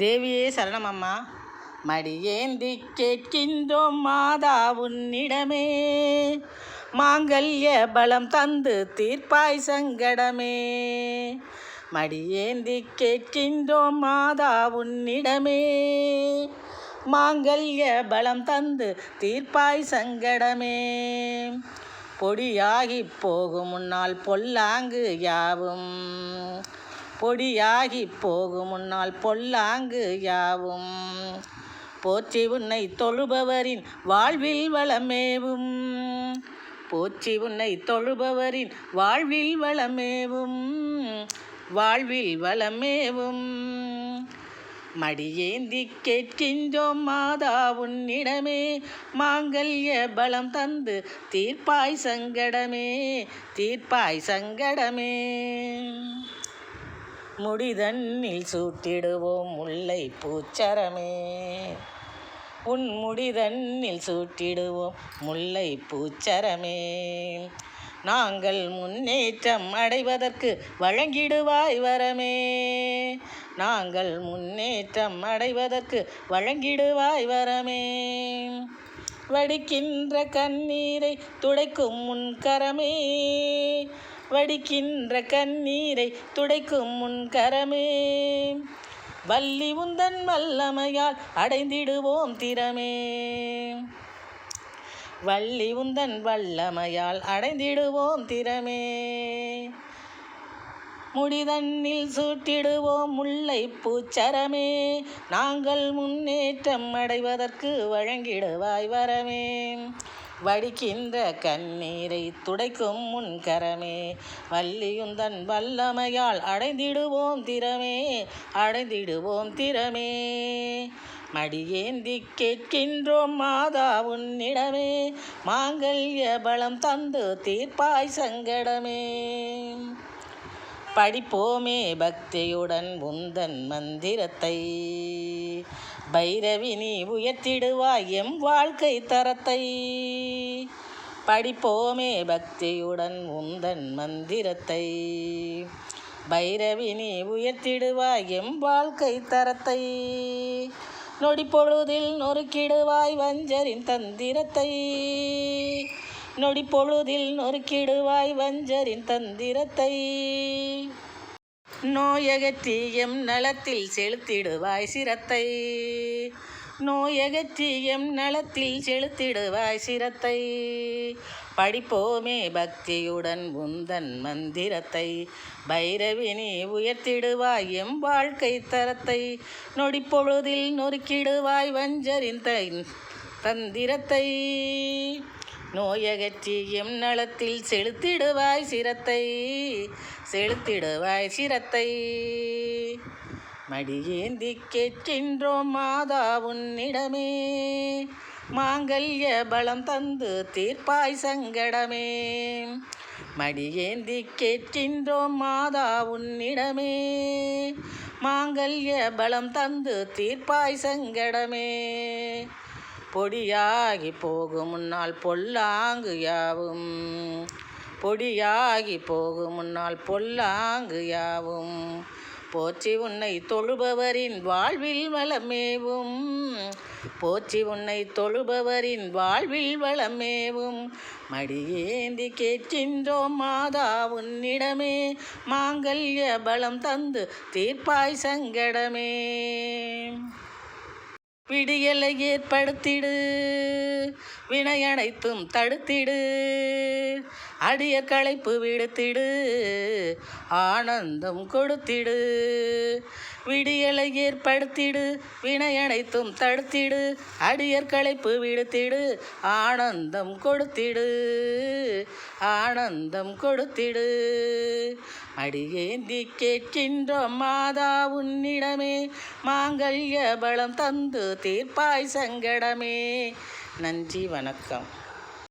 தேவியே சரணமம்மா. மடியேந்தி கேட்கின்றோம் மாதா உன்னிடமே, மாங்கல்ய பலம் தந்து தீர்ப்பாய் சங்கடமே. மடியேந்தி கேட்கின்றோம் மாதா உன்னிடமே, மாங்கல்ய பலம் தந்து தீர்ப்பாய் சங்கடமே. பொடியாகி போகும் முன்னால் பொல்லாங்கு யாவும், பொடியாகி போகும் முன்னால் பொல்லாங்கு யாவும், போற்றி உன்னை தொழுபவரின் வாழ்வில் வளமேவும், போற்றி உன்னை தொழுபவரின் வாழ்வில் வளமேவும், வாழ்வில் வளமேவும். மடியேந்தி கேட்கின்றோம் மாதா உன்னிடமே, மாங்கல்ய பலம் தந்து தீர்ப்பாய் சங்கடமே, தீர்ப்பாய் சங்கடமே. முடிதன்னில் சூட்டிடுவோம் முல்லை பூச்சரமே, உன் முடிதன்னில் சூட்டிடுவோம் முல்லை பூச்சரமே. நாங்கள் முன்னேற்றம் அடைவதற்கு வழங்கிடுவாய் வரமே, நாங்கள் முன்னேற்றம் அடைவதற்கு வழங்கிடுவாய் வரமே. வடிக்கின்ற கண்ணீரை துடைக்கும் முன் கரமே, வடிக்கின்ற கண்ணீரை துடைக்கும் முன் கரமே. வள்ளி உந்தன் வல்லமையால் அடைந்திடுவோம் திறமே, வள்ளி உந்தன் வல்லமையால் அடைந்திடுவோம் திறமே. முடிதன்னில் சூட்டிடுவோம் முல்லை பூச்சரமே, நாங்கள் முன்னேற்றம் அடைவதற்கு வழங்கிடுவாய் வரமே. வடிக்கின்ற கண்ணீரை துடைக்கும் முன்கரமே, வள்ளியுந்தன் வல்லமையால் அடைந்திடுவோம் திறமே, அடைந்திடுவோம் திறமே. மடியேந்தி கேட்கின்றோம் மாதா உன்னிடமே, மாங்கல்ய பலம் தந்து தீர்ப்பாய் சங்கடமே. படிப்போமே பக்தியுடன் உந்தன் மந்திரத்தை, பைரவி நீ உயர்த்திடுவாய் எம் வாழ்க்கை தரத்தை. படிப்போமே பக்தியுடன் உந்தன் மந்திரத்தை, பைரவி நீ உயர்த்திடுவாய் எம் வாழ்க்கை தரத்தை. நொடி பொழுதில் நொறுக்கிடுவாய் வஞ்சரின் தந்திரத்தை, நொடி பொழுதில் நொறுக்கிடுவாய் வஞ்சரின் தந்திரத்தை. நோயகற்றி எம் நலத்தில் செலுத்திடுவாய் சிரத்தை, நோயகற்றி எம் நலத்தில் செலுத்திடுவாய் சிரத்தை. படிப்போமே பக்தியுடன் உந்தன் மந்திரத்தை, பைரவி நீ உயர்த்திடுவாய் எம் வாழ்க்கை தரத்தை. நொடி பொழுதில் நொறுக்கிடுவாய் வஞ்சரின் தந்திரத்தை, நோயகற்றி எம் நலத்தில் செலுத்திடுவாய் சிரத்தை, செலுத்திடுவாய் சிரத்தை. மடியேந்தி கேட்கின்றோம் மாதா உன்னிடமே, மாங்கல்ய பலம் தந்து தீர்ப்பாய் சங்கடமே. மடியேந்தி கேட்கின்றோம் மாதா உன்னிடமே, மாங்கல்ய பலம் தந்து தீர்ப்பாய் சங்கடமே. பொடியாகி போகும் முன்னால் பொல்லாங்கு யாவும், பொடியாகி போகும் முன்னால் பொல்லாங்கு யாவும், போற்றி உன்னை தொழுபவரின் வாழ்வில் வளமேவும், போற்றி உன்னை தொழுபவரின் வாழ்வில் வளமேவும். மடியேந்தி கேட்கின்றோம் மாதா உன்னிடமே, மாங்கல்ய பலம் தந்து தீர்ப்பாய் சங்கடமே. விடியலை ஏற்படுத்திடு, வினையனைத்தும் தடுத்திடு, அடியர் களைப்பு விடுத்திடு, ஆனந்தம் கொடுத்திடு. விடியலை ஏற்படுத்திடு, வினையனைத்தும் தடுத்திடு, அடியர் களைப்பு விடுத்திடு, ஆனந்தம் கொடுத்திடு, ஆனந்தம் கொடுத்திடு. அடியேந்தி கேட்கின்றோம் மாதா உன்னிடமே, மாங்கல்ய பலம் தந்து தீர்ப்பாய் சங்கடமே. நன்றி, வணக்கம்.